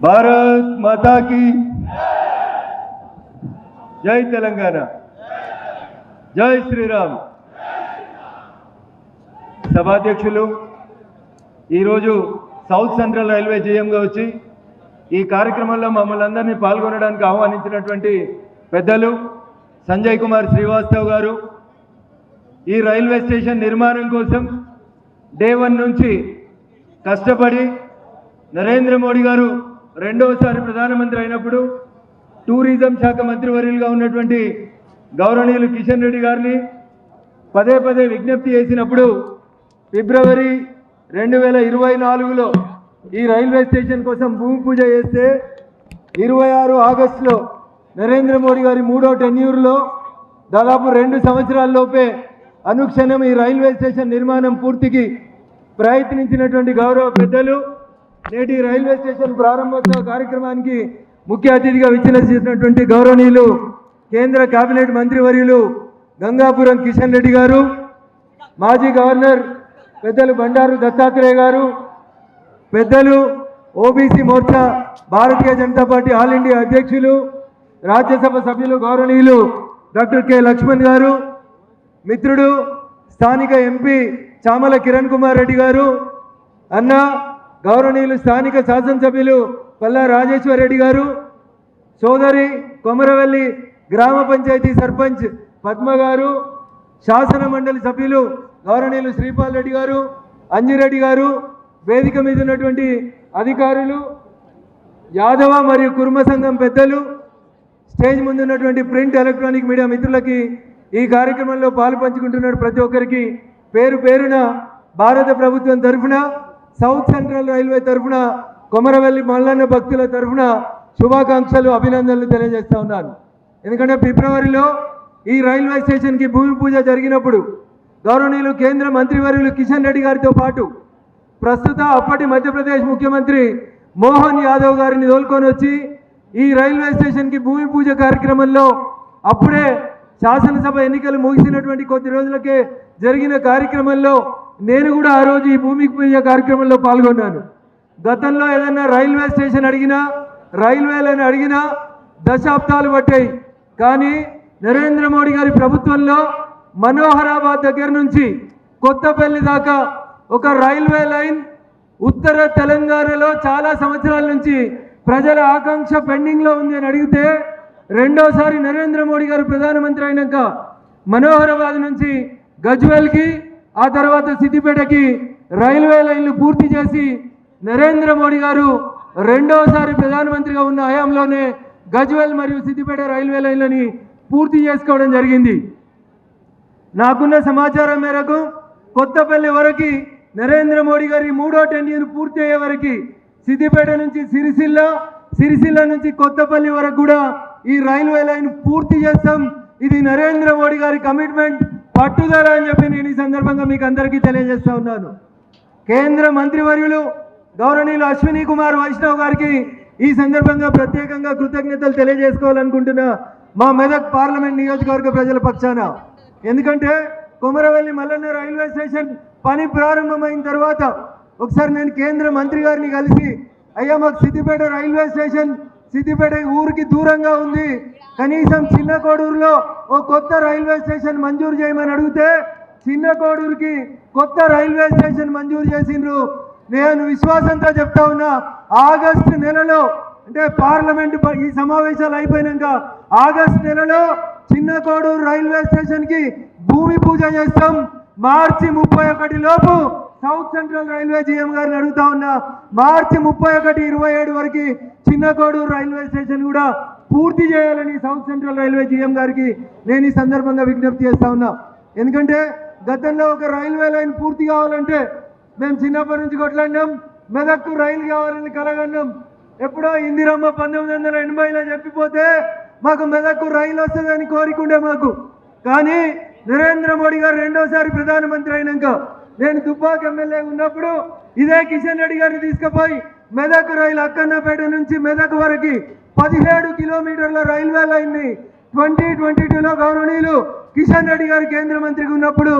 भारत माता की जय तेलंगाना जय श्रीराम సభాధ్యక్షులు ఈరోజు సౌత్ సెంట్రల్ రైల్వే జీఎంగా వచ్చి ఈ కార్యక్రమంలో మమ్మల్ని అందరినీ పాల్గొనడానికి ఆహ్వానించినటువంటి పెద్దలు సంజయ్ కుమార్ శ్రీవాస్తవ్ గారు ఈ రైల్వే స్టేషన్ నిర్మాణం కోసం డే 1 నుంచి కష్టపడి నరేంద్ర మోడీ గారు రెండోసారి ప్రధానమంత్రి అయినప్పుడు టూరిజం శాఖ మంత్రివర్యులుగా ఉన్నటువంటి గౌరవనీయులు కిషన్ రెడ్డి గారిని పదే పదే విజ్ఞప్తి చేసినప్పుడు ఫిబ్రవరి 2024లో ఈ రైల్వే స్టేషన్ కోసం భూమి పూజ చేస్తే 26 ఆగస్టులో నరేంద్ర మోడీ గారి 3వ టెన్యూర్లో దాదాపు 2 సంవత్సరాల్లోపే అనుక్షణం ఈ రైల్వే స్టేషన్ నిర్మాణం పూర్తికి ప్రయత్నించినటువంటి గౌరవ పెద్దలు నేటి రైల్వే స్టేషన్ ప్రారంభోత్సవ కార్యక్రమానికి ముఖ్య అతిథిగా విచ్చేసినటువంటి గౌరవనీయులు కేంద్ర కేబినెట్ మంత్రివర్యులు గంగాపురం కిషన్ రెడ్డి గారు, మాజీ గవర్నర్ పెద్దలు బండారు దత్తాత్రేయ గారు, పెద్దలు OBC Morcha Bharatiya Janata party all India అధ్యక్షులు రాజ్యసభ సభ్యులు గౌరవనీయులు డాక్టర్ కె లక్ష్మణ్ గారు, మిత్రుడు స్థానిక ఎంపీ చామల కిరణ్ కుమార్ రెడ్డి గారు, అన్న గౌరవనీయులు స్థానిక శాసనసభ్యులు పల్లా రాజేశ్వర్ రెడ్డి గారు, సోదరి కొమరవెల్లి గ్రామ పంచాయతీ సర్పంచ్ పద్మ గారు, శాసన మండలి సభ్యులు గౌరవనీయులు శ్రీపాల్ రెడ్డి గారు, అంజిరెడ్డి గారు, వేదిక మీద ఉన్నటువంటి అధికారులు, యాదవ మరియు కుర్మ సంఘం పెద్దలు, స్టేజ్ ముందు ఉన్నటువంటి ప్రింట్ ఎలక్ట్రానిక్ మీడియా మిత్రులకి ఈ కార్యక్రమంలో పాలు పంచుకుంటున్న ప్రతి ఒక్కరికి పేరు పేరున భారత ప్రభుత్వం తరఫున, సౌత్ సెంట్రల్ రైల్వే తరఫున, కొమరవెల్లి మల్లన్న భక్తుల తరఫున శుభాకాంక్షలు అభినందనలు తెలియజేస్తా ఉన్నాను. ఎందుకంటే ఫిబ్రవరిలో ఈ రైల్వే స్టేషన్కి భూమి పూజ జరిగినప్పుడు గౌరవనీయులు కేంద్ర మంత్రివర్యులు కిషన్ రెడ్డి గారితో పాటు ప్రస్తుత అప్పటి మధ్యప్రదేశ్ ముఖ్యమంత్రి మోహన్ యాదవ్ గారిని తోలుకొని వచ్చి ఈ రైల్వే స్టేషన్కి భూమి పూజ కార్యక్రమంలో అప్పుడే శాసనసభ ఎన్నికలు ముగిసినటువంటి కొద్ది రోజులకే జరిగిన కార్యక్రమంలో నేను కూడా ఆ రోజు ఈ భూమి పూజ కార్యక్రమంలో పాల్గొన్నాను. గతంలో ఏదన్నా రైల్వే స్టేషన్ అడిగినా, రైల్వేలను అడిగినా దశాబ్దాలు పట్టాయి. కానీ నరేంద్ర మోడీ గారి ప్రభుత్వంలో మనోహరాబాద్ దగ్గర నుంచి కొత్తపల్లి దాకా ఒక రైల్వే లైన్ ఉత్తర తెలంగాణలో చాలా సంవత్సరాల నుంచి ప్రజల ఆకాంక్ష పెండింగ్లో ఉంది అని అడిగితే రెండోసారి నరేంద్ర మోడీ గారు ప్రధానమంత్రి అయినాక మనోహరాబాద్ నుంచి గజ్వేల్కి, ఆ తర్వాత సిద్దిపేటకి రైల్వే లైన్లు పూర్తి చేసి నరేంద్ర మోడీ గారు రెండోసారి ప్రధానమంత్రిగా ఉన్న హయాంలోనే గజ్వేల్ మరియు సిద్దిపేట రైల్వే లైన్లని పూర్తి చేసుకోవడం జరిగింది. నాకున్న సమాచారం మేరకు కొత్తపల్లి వరకు నరేంద్ర మోడీ గారి 3వ టెన్యూర్ పూర్తి అయ్యే వరకు సిద్దిపేట నుంచి సిరిసిల్ల నుంచి కొత్తపల్లి వరకు కూడా ఈ రైల్వే లైన్ పూర్తి చేస్తాం. ఇది నరేంద్ర మోడీ గారి కమిట్మెంట్, పట్టుదల అని చెప్పి నేను ఈ సందర్భంగా మీకు అందరికీ తెలియజేస్తా ఉన్నాను. కేంద్ర మంత్రివర్యులు గౌరవనీయులు అశ్విని కుమార్ వైష్ణవ్ గారికి ఈ సందర్భంగా ప్రత్యేకంగా కృతజ్ఞతలు తెలియజేసుకోవాలనుకుంటున్నా మా మెదక్ పార్లమెంట్ నియోజకవర్గ ప్రజల పక్షాన. ఎందుకంటే కొమరవెల్లి మల్లన్న రైల్వే స్టేషన్ పని ప్రారంభమైన తర్వాత ఒకసారి నేను కేంద్ర మంత్రి గారిని కలిసి, అయ్యా మాకు సిద్దిపేట రైల్వే స్టేషన్ సిద్దిపేట ఊరికి దూరంగా ఉంది, కనీసం చిన్న కోడూరులో ఓ కొత్త రైల్వే స్టేషన్ మంజూరు చేయమని అడిగితే చిన్న కోడూరుకి కొత్త రైల్వే స్టేషన్ మంజూరు చేసిండ్రు. నేను విశ్వాసంతో చెప్తా ఉన్నా, ఆగస్టు నెలలో అంటే పార్లమెంట్ ఈ సమావేశాలు అయిపోయినాక ఆగస్టు నెలలో చిన్న కోడూరు రైల్వే స్టేషన్కి భూమి పూజ చేస్తాం. మార్చి 31 లోపు సౌత్ సెంట్రల్ రైల్వే జీఎం గారిని అడుగుతా ఉన్నా, మార్చి 31, 27 వరకు చిన్న కోడూరు రైల్వే స్టేషన్ కూడా పూర్తి చేయాలని సౌత్ సెంట్రల్ రైల్వే జీఎం గారికి నేను ఈ సందర్భంగా విజ్ఞప్తి చేస్తా ఉన్నా. ఎందుకంటే గతంలో ఒక రైల్వే లైన్ పూర్తి కావాలంటే మేము చిన్నప్పటి నుంచి కొట్లాడినాం, మెదక్కు రైలు కావాలని కలగన్నాం. ఎప్పుడో ఇందిరమ్మ 1980లో చెప్పిపోతే మాకు మెదక్కు రైలు వస్తుందని కోరికుండే మాకు. కానీ నరేంద్ర మోడీ గారు రెండోసారి ప్రధానమంత్రి అయినాక నేను దుబ్బాక ఎమ్మెల్యే ఉన్నప్పుడు ఇదే కిషన్ రెడ్డి గారిని తీసుకుపోయి మెదక్ రైలు అక్కన్నపేట నుంచి మెదక్ వరకు 17 కిలోమీటర్ల రైల్వే లైన్ని 2022లో గౌరవనీయులు కిషన్ రెడ్డి గారు కేంద్ర మంత్రిగా ఉన్నప్పుడు,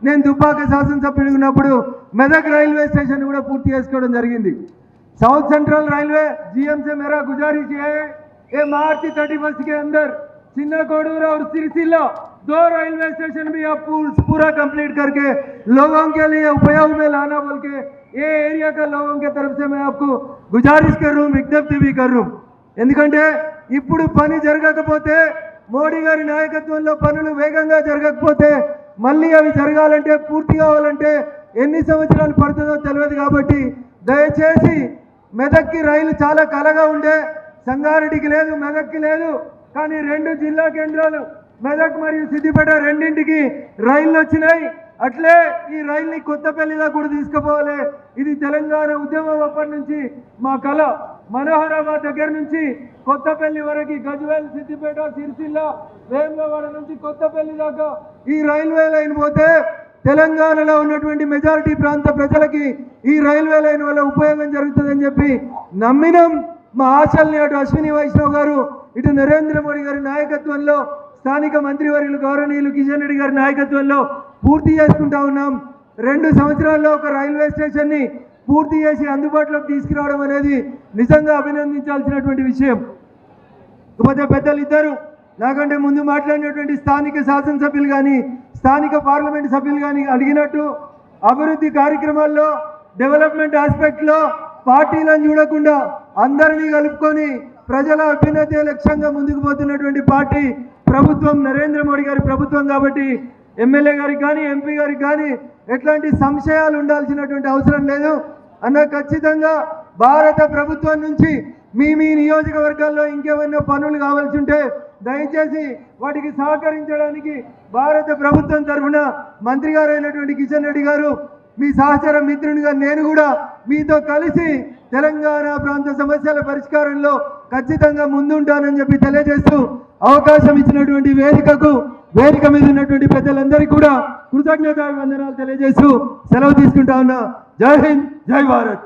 నేను దుబ్బాక శాసనసభ్యుడిగా ఉన్నప్పుడు మెదక్ రైల్వే స్టేషన్ కూడా పూర్తి చేసుకోవడం జరిగింది. साउथ सेंट्रल रेलवे जीएम से मेरा गुजारिश है ये मार्च 31 के अंदर चिन्ना कोडूर और सिरसिल्ला 2 रेलवे स्टेशन भी आप पूरा कंप्लीट करके लोगों के लिए उपयोग में लाना बोल के ये एरिया का लोगों के तरफ से मैं आपको गुजारिश कर रहा हूँ, विज्ञप्ति भी कर रहा हूँ। ఎందుకంటే ఇప్పుడు పని జరగకపోతే మోడీ గారి నాయకత్వంలో పనులు వేగంగా జరగకపోతే మళ్ళీ అవి జరగాలంటే పూర్తి కావాలంటే ఎన్ని సంవత్సరాలు పడుతుందో తెలియదు కాబట్టి దయచేసి మెదక్కి రైలు చాలా కలగా ఉండే సంగారెడ్డికి లేదు మెదక్కి లేదు కానీ 2 జిల్లా కేంద్రాలు మెదక్ మరియు సిద్దిపేట రెండింటికి రైళ్లు వచ్చినాయి అట్లే ఈ రైల్ని కొత్తపల్లిలో కూడా తీసుకుపోవాలి ఇది తెలంగాణ ఉద్యమం అప్పటి నుంచి మా కళ మనోహరాబాద్ దగ్గర నుంచి కొత్తపల్లి వరకు గజ్వేల్ సిద్దిపేట సిరిసిల్ల వేములవాడ నుంచి కొత్తపల్లి దాకా ఈ రైల్వే లైన్ పోతే తెలంగాణలో ఉన్నటువంటి మెజారిటీ ప్రాంత ప్రజలకి ఈ రైల్వే లైన్ వల్ల ఉపయోగం జరుగుతుందని చెప్పి నమ్మినం మా ఆశల్ని అటు అశ్విని వైష్ణవ్ గారు ఇటు నరేంద్ర మోడీ గారి నాయకత్వంలో స్థానిక మంత్రివర్యులు గౌరవనీయులు కిషన్ రెడ్డి గారి నాయకత్వంలో పూర్తి చేసుకుంటా ఉన్నాం 2 సంవత్సరాల్లో ఒక రైల్వే స్టేషన్ని పూర్తి చేసి అందుబాటులోకి తీసుకురావడం అనేది నిజంగా అభినందించాల్సినటువంటి విషయం। ఇకపోతే పెద్దలు ఇద్దరు నాకంటే ముందు మాట్లాడినటువంటి స్థానిక శాసనసభ్యులు కానీ స్థానిక పార్లమెంట్ సభ్యులు కానీ అడిగినట్టు అభివృద్ధి కార్యక్రమాల్లో డెవలప్మెంట్ ఆస్పెక్ట్లో పార్టీలను చూడకుండా అందరినీ కలుపుకొని ప్రజల అభ్యున్నతి లక్ష్యంగా ముందుకు పోతున్నటువంటి పార్టీ ప్రభుత్వం నరేంద్ర మోడీ గారి ప్రభుత్వం కాబట్టి ఎమ్మెల్యే గారికి కానీ ఎంపీ గారికి కానీ ఎట్లాంటి సంశయాలు ఉండాల్సినటువంటి అవసరం లేదు అన్న ఖచ్చితంగా భారత ప్రభుత్వం నుంచి మీ నియోజకవర్గాల్లో ఇంకేమైనా పనులు కావాల్సి ఉంటే దయచేసి వాటికి సహకరించడానికి భారత ప్రభుత్వం తరఫున మంత్రి గారు అయినటువంటి కిషన్ రెడ్డి గారు మీ సహచర మిత్రునిగా నేను కూడా మీతో కలిసి తెలంగాణ ప్రాంత సమస్యల పరిష్కారంలో ఖచ్చితంగా ముందుంటానని చెప్పి తెలియజేస్తూ అవకాశం ఇచ్చినటువంటి వేదిక మీద ఉన్నటువంటి పెద్దలందరికీ కూడా కృతజ్ఞతా వందనాలు తెలియజేస్తూ సెలవు తీసుకుంటా ఉన్నా। జై హింద్, జై భారత్।